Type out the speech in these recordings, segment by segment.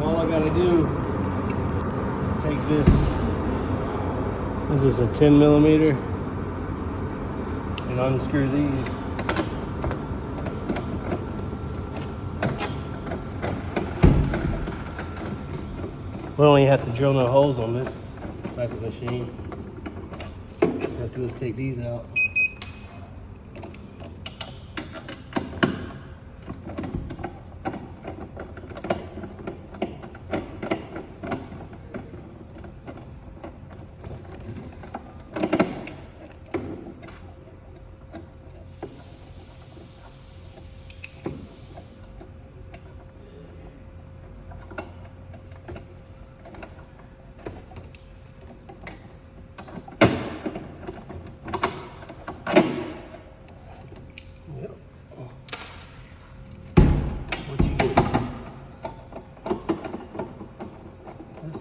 So all I gotta do is take this, is this a 10 millimeter, and unscrew these. We don't even have to drill no holes on this type of machine. All I have to do is take these out.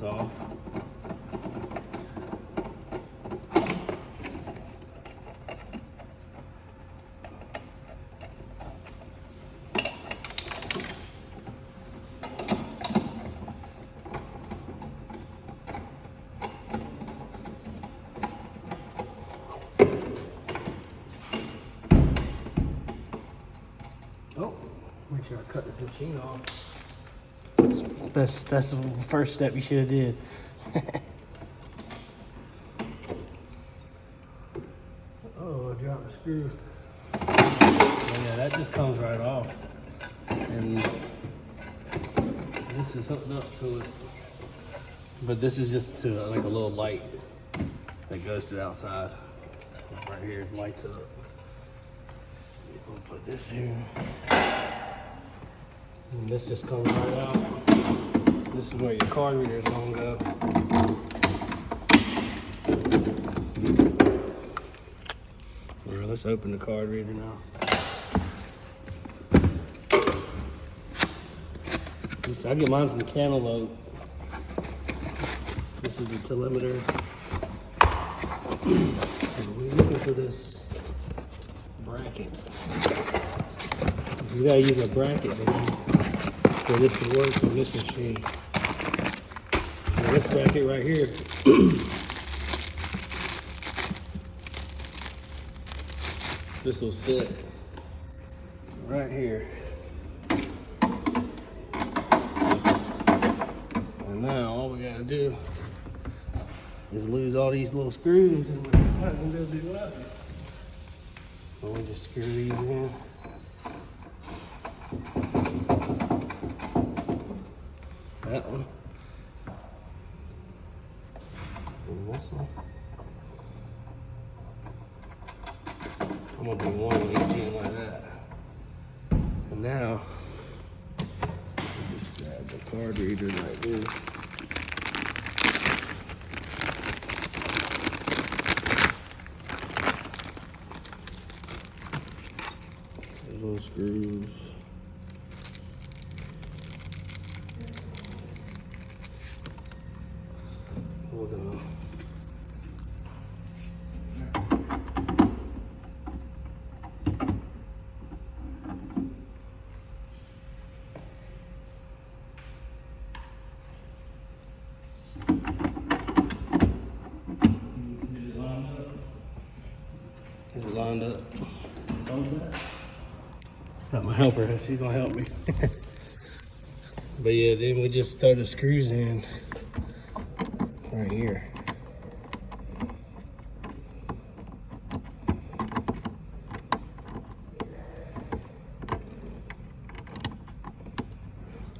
Off. Oh, make sure I cut the machine off. That's the first step you should have did. Oh, I dropped a screw. Oh, yeah, that just comes right off. And this is hooked up to it. But this is just to like a little light that goes to the outside. Right here, lights up. We'll put this here. And this just comes right out. This is where your card reader is going to go. Well, let's open the card reader now. I get mine from Cantaloupe. This is the telemeter. We're looking for this bracket. You gotta use a bracket for this to work on this machine. Now this bracket right here, this will sit right here. And now all we gotta do is lose all these little screws and we're not gonna be able to do nothing. So we just screw these in. That one. And this one. I'm gonna do one on each end like that. And now, just grab the card reader like this. There's little screws. Hold on. Is it lined up? Got my helper, she's gonna help me. But yeah, then we just throw the screws in right here.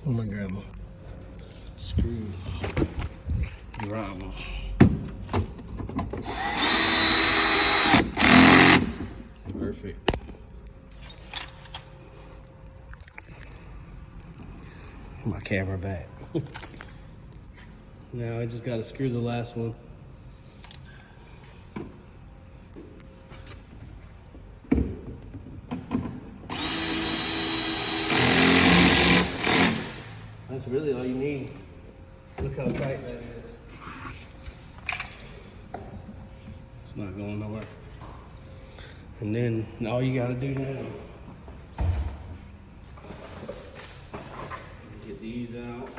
Oh my grandma. Screw drama. Perfect. My camera back. Now I just gotta screw the last one. That's really all you need. Look how tight that is. It's not going nowhere. And then all you gotta do now is get these out.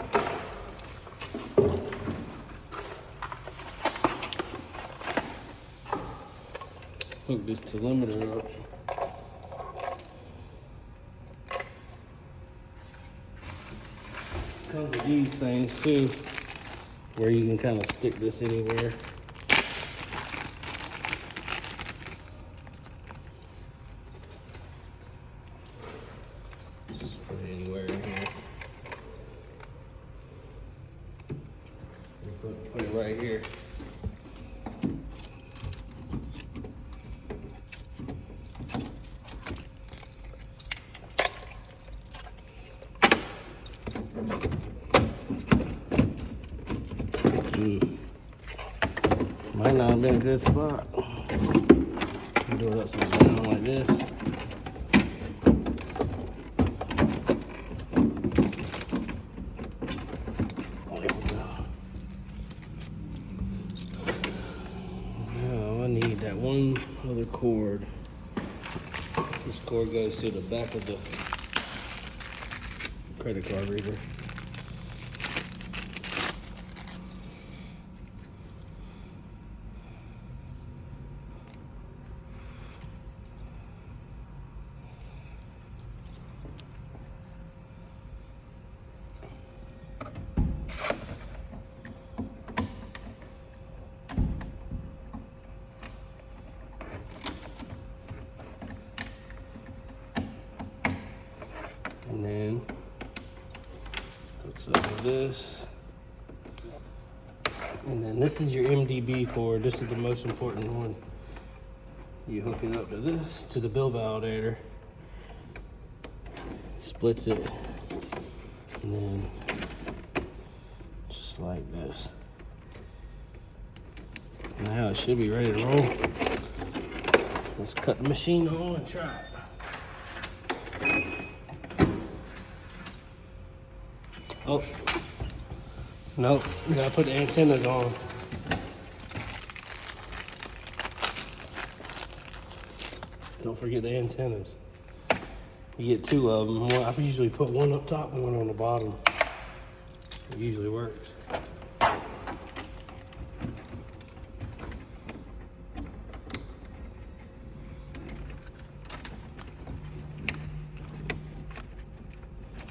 hook this telemeter up. Comes with these things too, where you can kind of stick this anywhere. Just put it anywhere in here. Put it right here. Might not have been a good spot. Do it upside down like this. There we go. Now I need that one other cord. This cord goes to the back of the credit card reader. And then hooks up with this. And then this is your MDB cord. This is the most important one. You hook it up to this, to the bill validator. Splits it. And then just like this. Now it should be ready to roll. Let's cut the machine on and try it. Oh, nope, we gotta put the antennas on. Don't forget the antennas. You get two of them. I usually put one up top and one on the bottom. It usually works.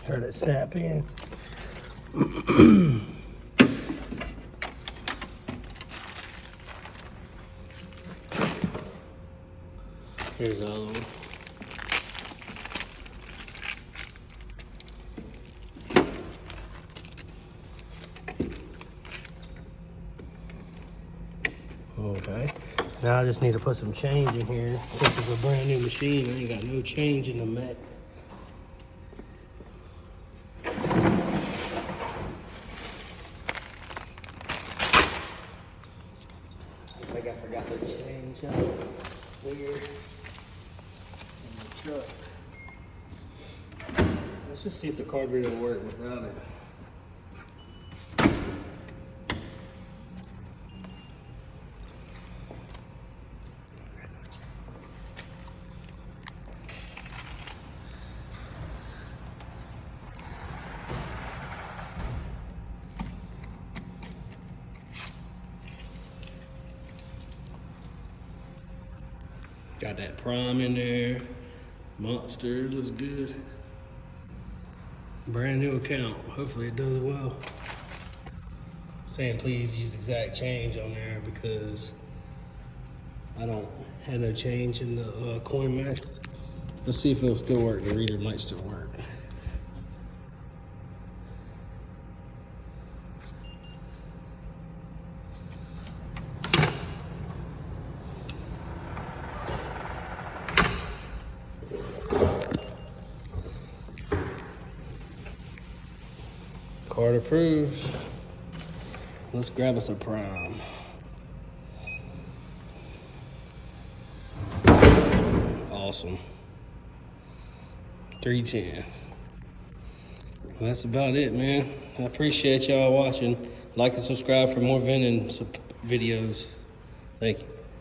Heard it snap in. Here's the other one. Okay. Now I just need to put some change in here. Since it's a brand new machine, I ain't got no change in the Met. I think I forgot to change up there in the truck. Let's just see if the card reader will work without it. Got that prime in there. Monster, looks good. Brand new account. Hopefully it does well. Saying please use exact change on there because I don't have no change in the coin match. Let's see if it'll still work. The reader might still work. Card approved. Let's grab us a prime. Awesome. 310. Well, that's about it, man. I appreciate y'all watching. Like and subscribe for more vending videos. Thank you.